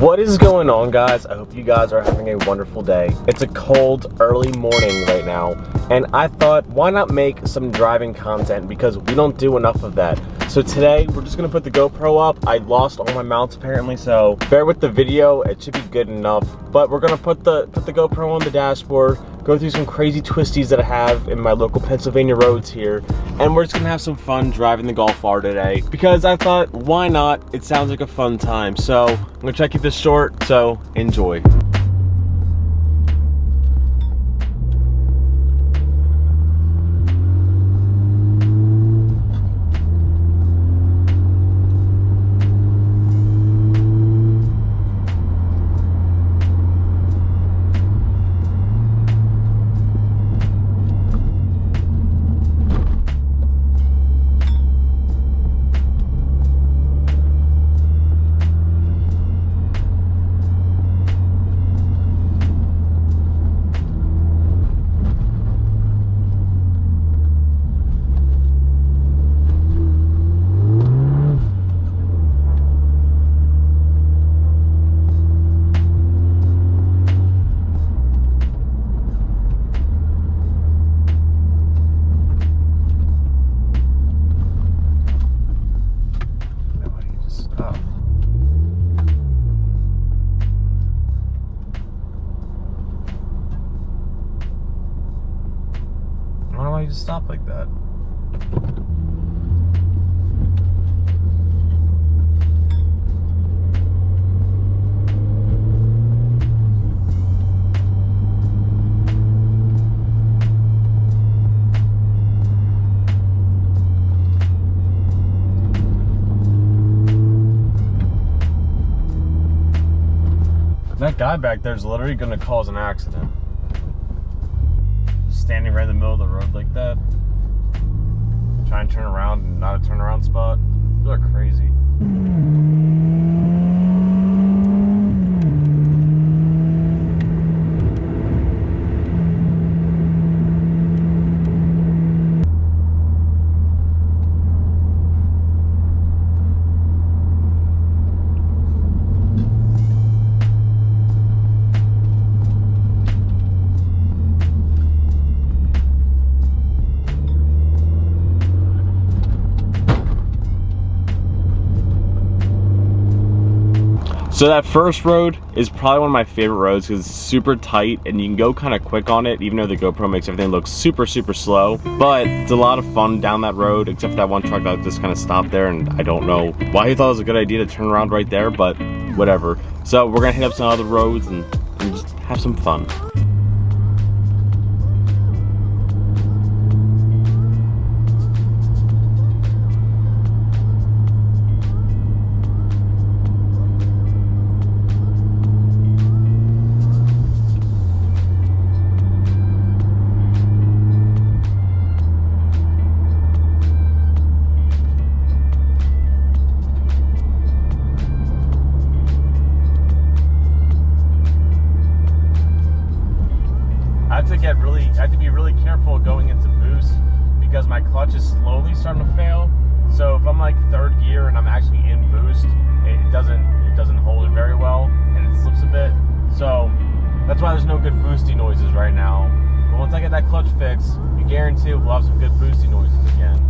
What is going on, guys? I hope you guys are having a wonderful day. It's a cold early morning right now, and I thought, why not make some driving content, because we don't do enough of that. So today we're just gonna put the GoPro up. I lost all my mounts apparently, so bear with the video. It should be good enough, but we're gonna put the GoPro on the dashboard, go through some crazy twisties that I have in my local Pennsylvania roads here, and we're just gonna have some fun driving the Golf R today, because I thought, why not? It sounds like a fun time. So I'm gonna try to keep this short, so enjoy. Why you just stop like that? That guy back there is literally going to cause an accident. Standing right in the middle of the road like that, trying to turn around and not a turnaround spot. Those are crazy. So that first road is probably one of my favorite roads because it's super tight and you can go kind of quick on it, even though the GoPro makes everything look super slow. But it's a lot of fun down that road, except for that one truck that just kind of stopped there, and I don't know why he thought it was a good idea to turn around right there, but whatever. So we're gonna hit up some other roads and just have some fun. I have to be really careful going into boost because my clutch is slowly starting to fail. So if I'm like third gear and I'm actually in boost, it doesn't hold it very well and it slips a bit. So that's why there's no good boosty noises right now. But once I get that clutch fixed, you guarantee we'll have some good boosty noises again.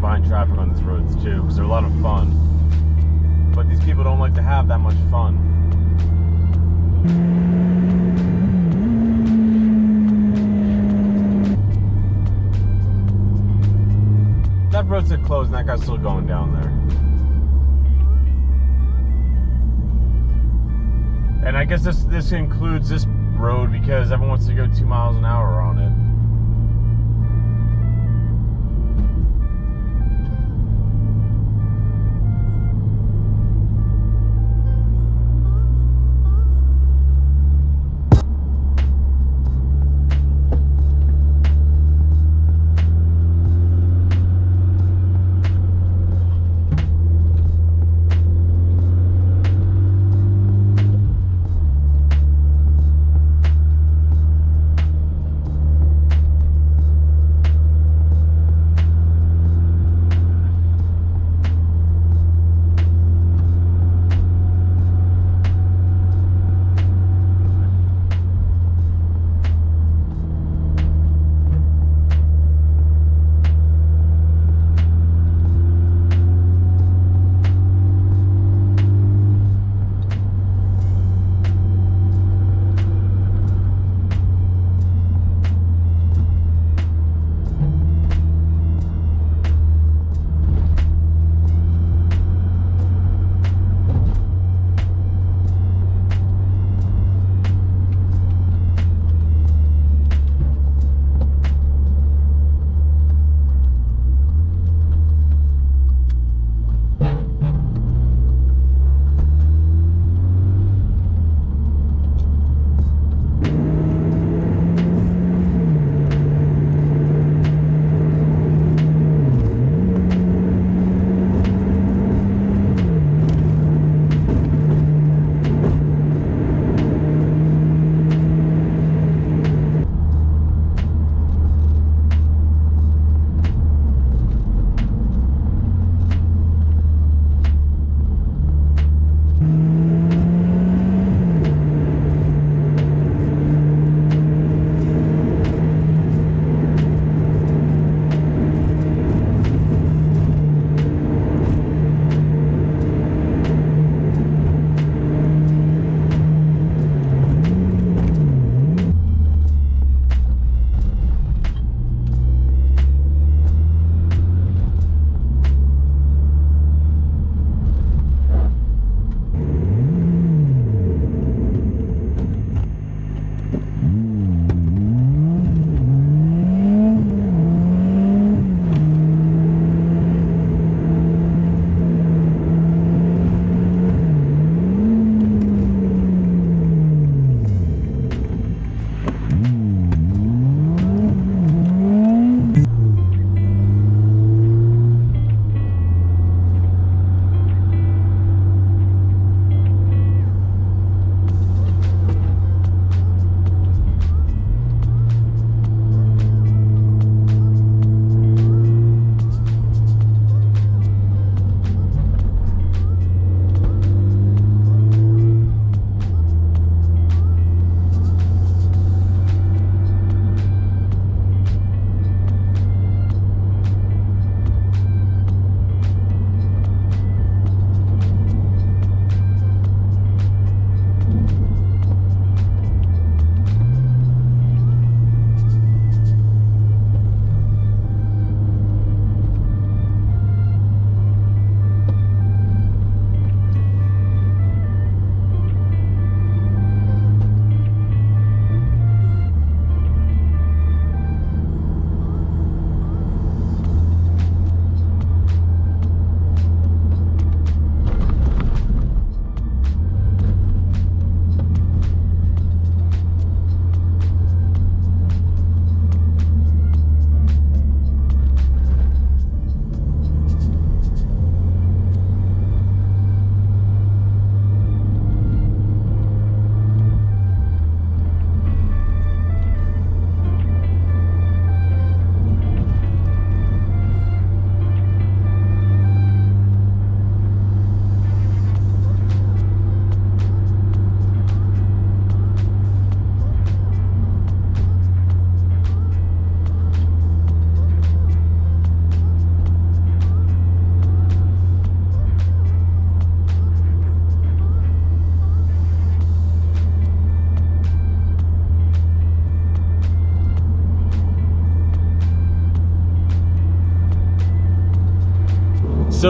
Behind traffic on these roads too, because they're a lot of fun, but these people don't like to have that much fun. That road's closed and that guy's still going down there. guess this includes this road because everyone wants to go 2 miles an hour on it.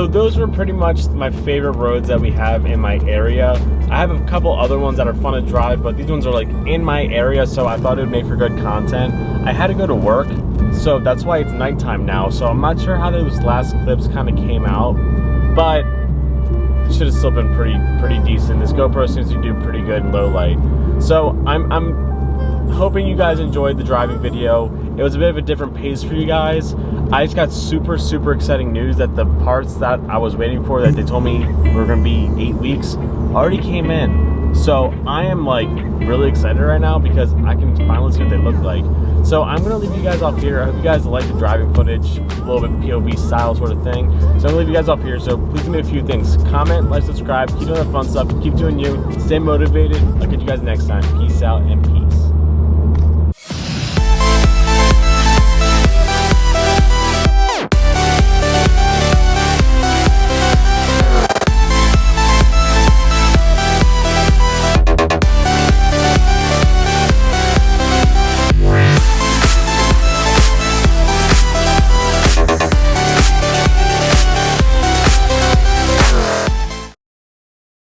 So those were pretty much my favorite roads that we have in my area. I have a couple other ones that are fun to drive, but these ones are like in my area, so I thought it would make for good content. I had to go to work, so that's why it's nighttime now. So I'm not sure how those last clips kind of came out, but it should have still been pretty decent. This GoPro seems to do pretty good in low light. So I'm hoping you guys enjoyed the driving video. It was a bit of a different pace for you guys. I just got super exciting news that the parts that I was waiting for, that they told me were gonna be 8 weeks, already came in. So I am like really excited right now because I can finally see what they look like. So I'm gonna leave you guys off here. I hope you guys like the driving footage, a little bit POV style sort of thing. So I'm gonna leave you guys off here. So please do me a few things. Comment, like, subscribe, keep doing the fun stuff, keep doing you, stay motivated. I'll catch you guys next time. Peace out and peace.